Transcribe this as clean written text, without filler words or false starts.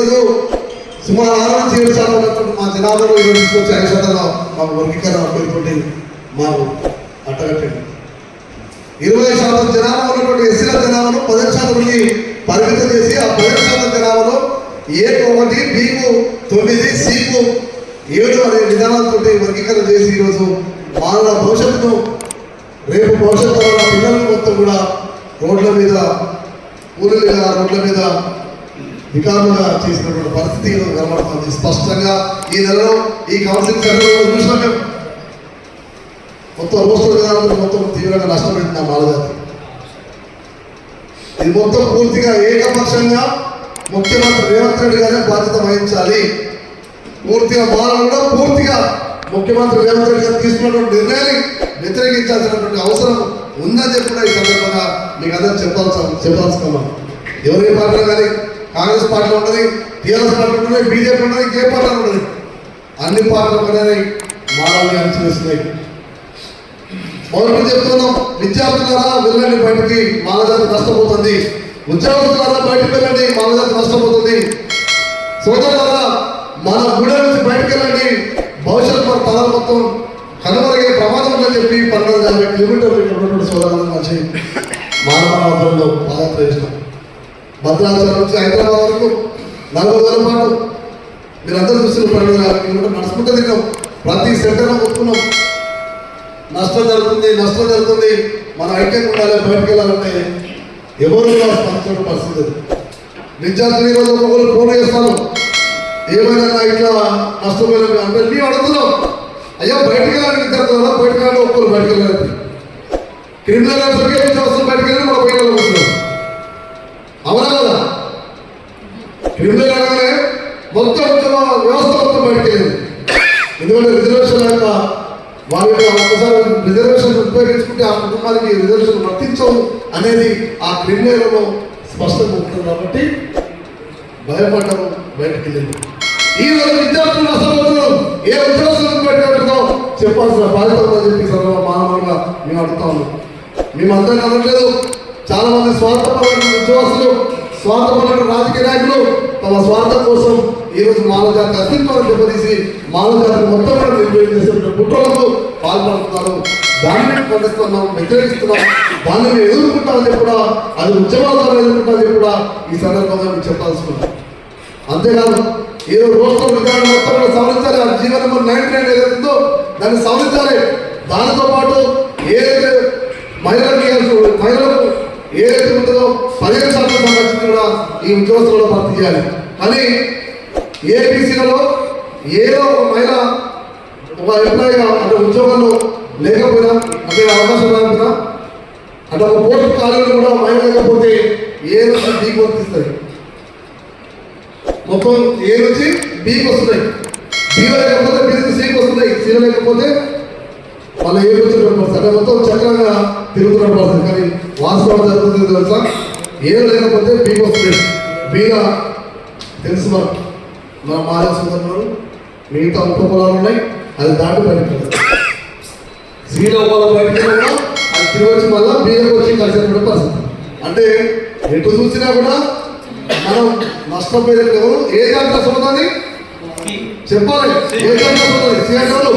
ఈరోజు సుమారు 6-7 ఉన్నటువంటి మా జనాభాలో ఈరోజు తీసుకొచ్చి 5% మాకు వర్గీకరణ పేరుతోటి మాకు అట్టగట్టండి. 20% జనాభా ఉన్నటువంటి ఎస్సీల జనాభాను 10%కి పరిమితం చేసి ఆ 10% జనాభాలో A1 Bకు 9 Cకు 7 అనే విధానాలతో వర్గీకరణ చేసి ఈరోజు మానవ భవిష్యత్తును రేపు భవిష్యత్తు పిల్లలు మొత్తం కూడా రోడ్ల మీద ఊళ్ళుగా రోడ్ల మీద వికారులుగా చేసినటువంటి పరిస్థితి కనబడుతుంది స్పష్టంగా. ఈ నెలలో ఈ కౌన్సిలింగ్ సెంటర్లో చూసినా మేము మొత్తం రోస్టర్ విధానంలో మొత్తం తీవ్రంగా నష్టపోయింది నా మాలజాతి. ఇది మొత్తం పూర్తిగా ఏకపక్షంగా ముఖ్యమంత్రి రేవంత్ రెడ్డి గారే బాధ్యత వహించాలి. పూర్తిగా మానవ కూడా పూర్తిగా ముఖ్యమంత్రి రేవంత్ రెడ్డి గారు తీసుకున్నటువంటి నిర్ణయాన్ని వ్యతిరేకించాల్సినటువంటి అవసరం ఉందని చెప్పి కూడా ఈ సందర్భంగా మీకు అందరూ చెప్పాల్సుకున్నాం. ఎవరి పార్టీలో కానీ కాంగ్రెస్ పార్టీలో ఉన్నది, టీఆర్ఎస్ పార్టీ ఉన్నది, బీజేపీ ఉన్నది, ఏ పార్టీలో ఉన్నది, అన్ని పార్టీలు అనేది మానవుని అణచివేస్తున్నాయి. మొదటి చెప్తున్నాం, విద్యార్థులారా వెళ్ళండి బయటికి, మానవజాతి నష్టపోతుంది. ఉద్యోగస్తులారా బయటకు వెళ్ళండి, మానవజాతి నష్టపోతుంది. సోదరులారా మన గుడి నుంచి బయటకు వెళ్ళండి, భవిష్యత్తు మన తల మొత్తం కనుమరుగే ప్రమాదం ఉందని చెప్పి 1250 కిలోమీటర్లు సోదరులను మంచి మానవాళంలో పాదయాత్ర చేసినాం. భద్రాచలం నుంచి హైదరాబాద్ వరకు 40 రోజుల పాటు మీరందరూ చూసిన 1250 కిలోమీటర్లు నడుచుకుంటూ తిన్నాం. ప్రతి సెంటర్లో కొట్టుకున్నాం. నష్టం జరుగుతుంది, మన ఐక్యం ఉండాలి, బయటకు వెళ్ళాలంటే ఎవరు స్పందించిన పరిస్థితి. విద్యార్థులు ఈరోజు ఒక్కొక్కరు ఫోన్ చేస్తాను, ఏమైనా ఇట్లా నష్టపోయిన అంటే మేము అడుగుతున్నాం, అయ్యా బయటకు వెళ్ళాలి విద్యార్థులు, బయటకు వెళ్ళాలి, ఒక్కరు బయటకు వెళ్ళాలి. క్రిమినల్ వస్తువులు బయటకు వెళ్ళి మన బయట వస్తున్నాం. అవునా కదా? క్రిమినల్ అనగానే మొత్తం వ్యవస్థ మొత్తం బయటకు వెళ్ళింది. ఎందుకంటే రిజర్వేషన్ యొక్క వారి ఒక్కసారి రిజర్వేషన్ ఉపయోగించుకుంటే ఆ కుటుంబానికి రిజర్వేషన్ వర్తించవు అనేది ఆ క్రిమినల్లో స్పష్టంగా ఉంటుంది. కాబట్టి భయపడ్డము, బయటకు వెళ్ళింది. ఈ రోజు విద్యార్థులు నష్టపోతున్నాం. ఏ ఉద్యోగస్తులకు బయటపెట్టుకో చెప్పాల్సిన బాధ్యత ఉందని చెప్పి మానవులుగా మేము అడుగుతా ఉన్నాం. మేము అందరికీ అనట్లేదు. చాలా మంది స్వార్థపరమైన ఉద్యోగస్తులు, స్వార్థపరమైన రాజకీయ నాయకులు తమ స్వార్థం కోసం ఈరోజు మానవ జాతి అస్తిత్వాన్ని దెబ్బతీసి మానవ జాతి మొత్తం కూడా నిర్వహణ చేసిన కుట్రలకు పాల్పడుతున్నారు. దాన్ని ఖండిస్తున్నాం, వ్యతిరేకిస్తున్నాం. దాన్ని మేము ఎదుర్కొంటామని కూడా, అది ఉద్యమాల ద్వారా ఎదుర్కొంటామని కూడా ఈ సందర్భంగా మేము చెప్పాల్సుకున్నాం. అంతేకాదు ఈరోజు రోస్టర్ విధానం మొత్తం కూడా సవరించాలి. ఆ జీవో నెంబర్ 99 ఏదైతుందో దాన్ని సవరించాలి. దానితో పాటు ఏదైతే మహిళలకు ఏదైతే ఉంటుందో 15% సంబంధించి కూడా ఈ ఉద్యోగస్తులలో భర్తీ చేయాలి. కానీ ఏపీసీలలో ఏదో ఒక మహిళ ఒక ఎంప్లాయీగా అంటే ఉద్యోగంలో లేకపోయినా, అంటే అవకాశం లేకపోయినా, అంటే ఒక పోస్ట్ ఖాళీలు కూడా మహిళ లేకపోతే ఏ నుంచి బీకి వర్తిస్తాయి. మొత్తం ఏ నుంచి బీకి వస్తున్నాయి. బీలో లేకపోతే బీ నుంచి సీకి వస్తున్నాయి. సీలో లేకపోతే వాళ్ళ ఏ నుంచి అంటే మొత్తం చక్రంగా తిరుగుతున్న పరిస్థితి. కానీ వాస్తవం జరుగుతుంది తెలుసా, ఏ లేకపోతే బీకి వస్తున్నాయి. బీగా తెలుసు మన మారాల్సిందన్నారు. మిగతా ఉపకులాలు ఉన్నాయి, అది దాటి బయటకు సీలో పొలం బయటకు అది తిరిగి వచ్చి మళ్ళీ బీలకు వచ్చి కలిసినటువంటి పరిస్థితి. అంటే ఎటు చూసినా కూడా మనం నష్టపోయేది ఎవరు? ఏ జాతి నష్టపోతుంది చెప్పాలి. ఏ జాతి నష్టపోతుంది? సీఎంలు